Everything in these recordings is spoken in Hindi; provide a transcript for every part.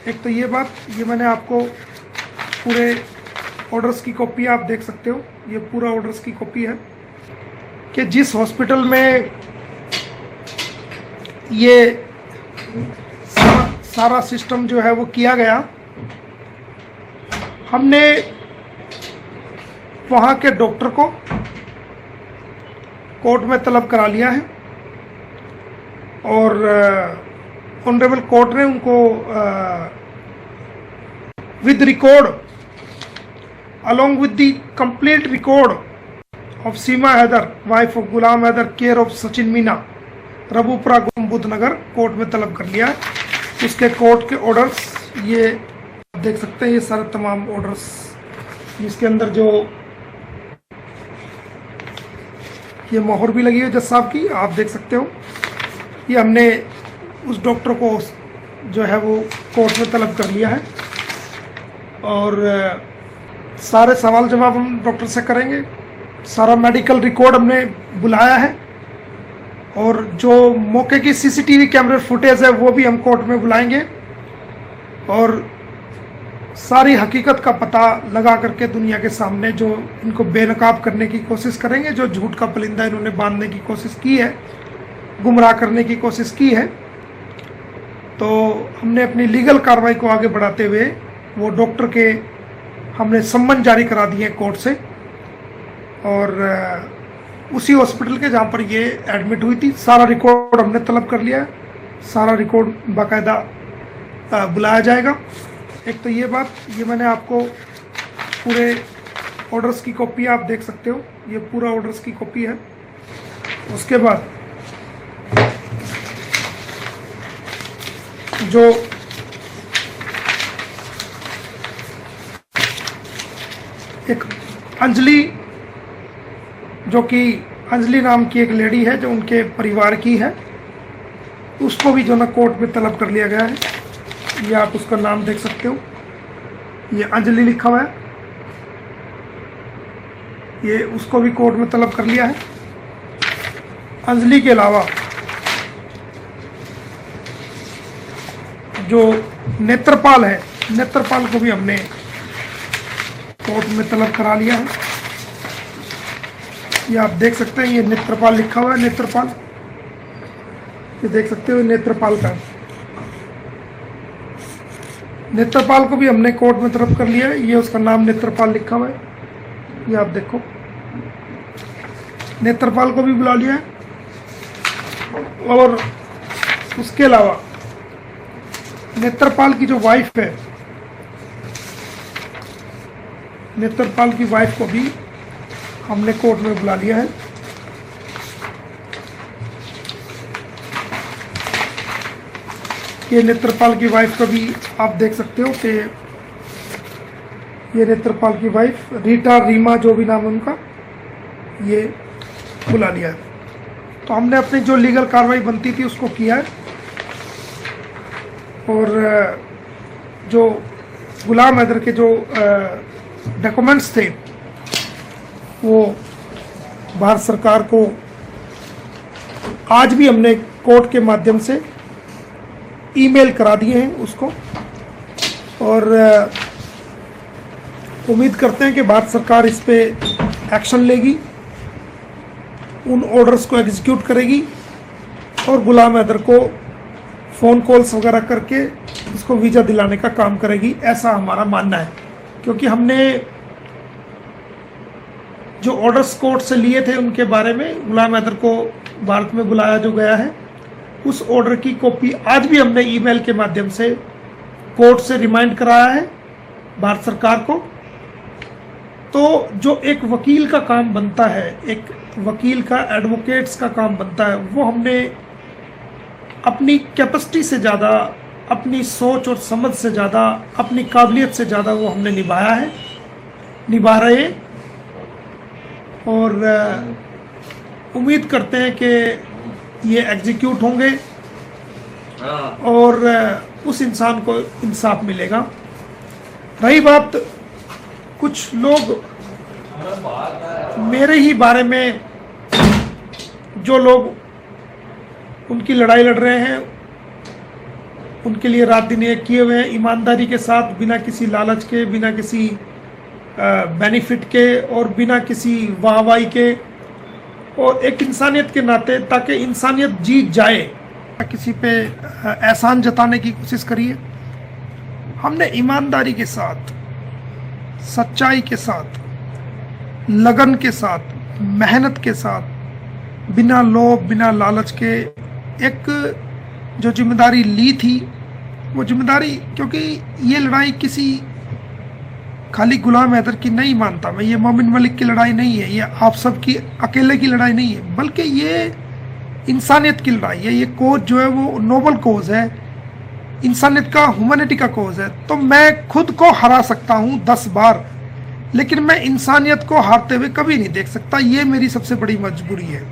एक तो ये बात, ये मैंने आपको पूरे ऑर्डर्स की कॉपी आप देख सकते हो, ये पूरा ऑर्डर्स की कॉपी है कि जिस हॉस्पिटल में ये सारा सिस्टम जो है वो किया गया, हमने वहाँ के डॉक्टर को कोर्ट में तलब करा लिया है और ऑनरेबल कोर्ट ने उनको with record along with the complete record of Seema Haider, wife of Ghulam Haider, care of Sachin Meena, Rabupura गुम्बुद नगर, कोर्ट में तलब कर लिया है। उसके कोर्ट के ऑर्डर्स ये देख सकते हैं, ये सारे तमाम ऑर्डर्स, इसके अंदर जो ये मोहर भी लगी है जज साहब की, आप देख सकते हो। ये हमने उस डॉक्टर को जो है वो कोर्ट में तलब कर लिया है और सारे सवाल जवाब हम डॉक्टर से करेंगे। सारा मेडिकल रिकॉर्ड हमने बुलाया है और जो मौके की सीसीटीवी कैमरे फुटेज है वो भी हम कोर्ट में बुलाएंगे और सारी हकीकत का पता लगा करके दुनिया के सामने जो इनको बेनकाब करने की कोशिश करेंगे, जो झूठ का परिंदा इन्होंने बांधने की कोशिश की है, गुमराह करने की कोशिश की है। तो हमने अपनी लीगल कार्रवाई को आगे बढ़ाते हुए वो डॉक्टर के हमने सम्मन जारी करा दिए कोर्ट से और उसी हॉस्पिटल के जहाँ पर ये एडमिट हुई थी, सारा रिकॉर्ड हमने तलब कर लिया है, सारा रिकॉर्ड बाकायदा बुलाया जाएगा। एक तो ये बात, ये मैंने आपको पूरे ऑर्डर्स की कॉपी आप देख सकते हो, ये पूरा ऑर्डर्स की कॉपी है। उसके बाद जो एक अंजलि, जो कि अंजलि नाम की एक लेडी है जो उनके परिवार की है, उसको भी जो ना कोर्ट में तलब कर लिया गया है। ये आप उसका नाम देख सकते हो, ये अंजलि लिखा हुआ है, ये उसको भी कोर्ट में तलब कर लिया है। अंजलि के अलावा जो नेत्रपाल है, नेत्रपाल को भी हमने कोर्ट में तलब करा लिया है। ये आप देख सकते हैं, ये नेत्रपाल लिखा हुआ है, नेत्रपाल, ये देख सकते हो नेत्रपाल का, नेत्रपाल को भी हमने कोर्ट में तलब कर लिया है। ये उसका नाम नेत्रपाल लिखा हुआ है, ये आप देखो, नेत्रपाल को भी बुला लिया है। और उसके अलावा नेत्रपाल की जो वाइफ है, नेत्रपाल की वाइफ को भी हमने कोर्ट में बुला लिया है। ये नेत्रपाल की वाइफ को भी आप देख सकते हो कि ये नेत्रपाल की वाइफ रीटा, रीमा, जो भी नाम है उनका, ये बुला लिया है। तो हमने अपनी जो लीगल कार्रवाई बनती थी उसको किया है और जो गुलाम हैदर के जो डॉक्यूमेंट्स थे वो भारत सरकार को आज भी हमने कोर्ट के माध्यम से ईमेल करा दिए हैं उसको और उम्मीद करते हैं कि भारत सरकार इस पे एक्शन लेगी, उन ऑर्डर्स को एग्जीक्यूट करेगी और गुलाम हैदर को फ़ोन कॉल्स वगैरह करके उसको वीज़ा दिलाने का काम करेगी, ऐसा हमारा मानना है। क्योंकि हमने जो ऑर्डर्स कोर्ट से लिए थे उनके बारे में, गुलाम हैदर को भारत में बुलाया जो गया है, उस ऑर्डर की कॉपी आज भी हमने ईमेल के माध्यम से कोर्ट से रिमाइंड कराया है भारत सरकार को। तो जो एक वकील का काम बनता है, एक वकील का, एडवोकेट्स का काम बनता है, वो हमने अपनी कैपेसिटी से ज़्यादा, अपनी सोच और समझ से ज़्यादा, अपनी काबिलियत से ज़्यादा वो हमने निभाया है, निभा रहे हैं और उम्मीद करते हैं कि ये एग्जीक्यूट होंगे और उस इंसान को इंसाफ मिलेगा। रही बात, कुछ लोग मेरे ही बारे में, जो लोग उनकी लड़ाई लड़ रहे हैं, उनके लिए रात दिन एक किए हुए हैं, ईमानदारी के साथ, बिना किसी लालच के, बिना किसी बेनिफिट के और बिना किसी वाहवाही के, और एक इंसानियत के नाते, ताकि इंसानियत जीत जाए। किसी पे एहसान जताने की कोशिश करिए। हमने ईमानदारी के साथ, सच्चाई के साथ, लगन के साथ, मेहनत के साथ, बिना लोभ बिना लालच के एक जो जिम्मेदारी ली थी, वो जिम्मेदारी, क्योंकि ये लड़ाई किसी खाली गुलाम हैदर की नहीं मानता मैं, ये मोमिन मलिक की लड़ाई नहीं है, ये आप सब की अकेले की लड़ाई नहीं है, बल्कि ये इंसानियत की लड़ाई है। ये कोज जो है वो नोबल कोज है, इंसानियत का, ह्यूमैनिटी का कोज है। तो मैं खुद को हरा सकता हूँ 10 बार, लेकिन मैं इंसानियत को हारते हुए कभी नहीं देख सकता। ये मेरी सबसे बड़ी मजबूरी है।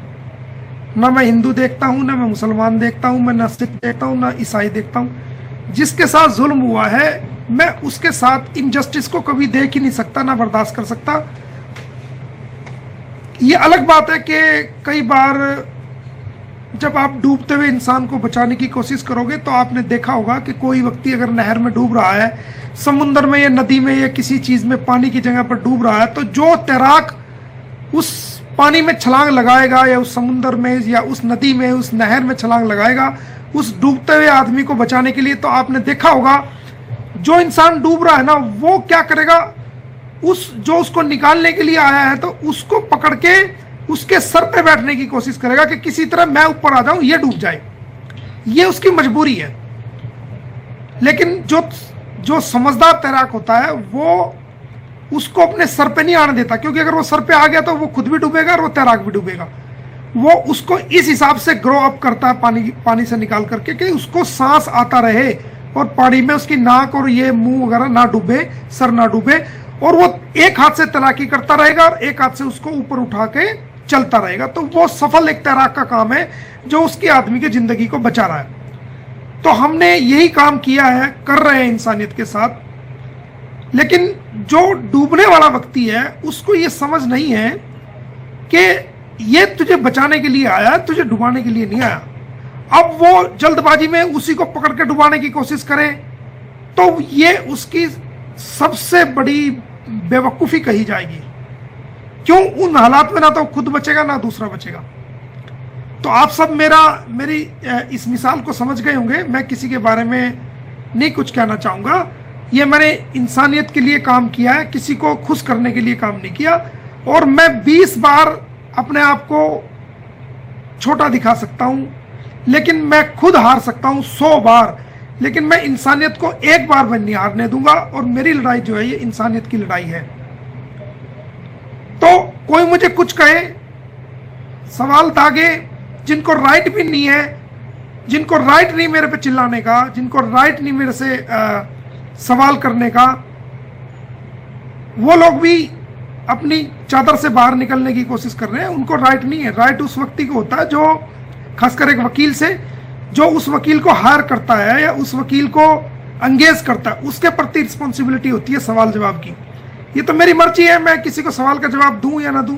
ना मैं हिंदू देखता हूँ, ना मैं मुसलमान देखता हूँ, मैं ना सिख देखता हूँ, ना ईसाई देखता हूँ। जिसके साथ जुल्म हुआ है, मैं उसके साथ इनजस्टिस को कभी देख ही नहीं सकता, ना बर्दाश्त कर सकता। ये अलग बात है कि कई बार जब आप डूबते हुए इंसान को बचाने की कोशिश करोगे, तो आपने देखा होगा कि कोई व्यक्ति अगर नहर में डूब रहा है, समुद्र में या नदी में या किसी चीज में पानी की जगह पर डूब रहा है, तो जो तैराक उस पानी में छलांग लगाएगा या उस समुद्र में या उस नदी में, उस नहर में छलांग लगाएगा उस डूबते हुए आदमी को बचाने के लिए, तो आपने देखा होगा जो इंसान डूब रहा है ना, वो क्या करेगा, उस जो उसको निकालने के लिए आया है, तो उसको पकड़ के उसके सर पे बैठने की कोशिश करेगा कि किसी तरह मैं ऊपर आ जाऊं, ये डूब जाए। ये उसकी मजबूरी है। लेकिन जो समझदार तैराक होता है, वो उसको अपने सर पे नहीं आने देता, क्योंकि अगर वो सर पे आ गया तो वो खुद भी डूबेगा और वो तैराक भी डूबेगा। वो उसको इस हिसाब से ग्रो अप करता है पानी से निकाल करके कि उसको सांस आता रहे और पानी में उसकी नाक और ये मुंह वगैरह ना डूबे, सर ना डूबे, और वो एक हाथ से तैराकी करता रहेगा और एक हाथ से उसको ऊपर उठा के चलता रहेगा। तो वो सफल एक तैराक का काम है, जो उसकी आदमी की जिंदगी को बचा रहा है। तो हमने यही काम किया है, कर रहे हैं इंसानियत के साथ। लेकिन जो डूबने वाला व्यक्ति है, उसको ये समझ नहीं है कि ये तुझे बचाने के लिए आया, तुझे डुबाने के लिए नहीं आया। अब वो जल्दबाजी में उसी को पकड़ के डुबाने की कोशिश करे, तो ये उसकी सबसे बड़ी बेवकूफी कही जाएगी। क्यों? उन हालात में ना तो खुद बचेगा ना दूसरा बचेगा। तो आप सब मेरी इस मिसाल को समझ गए होंगे। मैं किसी के बारे में नहीं कुछ कहना चाहूंगा। ये मैंने इंसानियत के लिए काम किया है, किसी को खुश करने के लिए काम नहीं किया। और मैं 20 बार अपने आप को छोटा दिखा सकता हूं, लेकिन मैं खुद हार सकता हूं 100 बार, लेकिन मैं इंसानियत को एक बार मैं नहीं हारने दूंगा। और मेरी लड़ाई जो है, ये इंसानियत की लड़ाई है। तो कोई मुझे कुछ कहे, सवाल दागे, जिनको राइट भी नहीं है, जिनको राइट नहीं मेरे पे चिल्लाने का, जिनको राइट नहीं मेरे से सवाल करने का, वो लोग भी अपनी चादर से बाहर निकलने की कोशिश कर रहे हैं। उनको राइट नहीं है। राइट उस व्यक्ति को होता है जो, खासकर एक वकील से, जो उस वकील को हायर करता है या उस वकील को एंगेज करता है, उसके प्रति रिस्पॉन्सिबिलिटी होती है सवाल जवाब की। ये तो मेरी मर्जी है, मैं किसी को सवाल का जवाब दूं या ना दूं।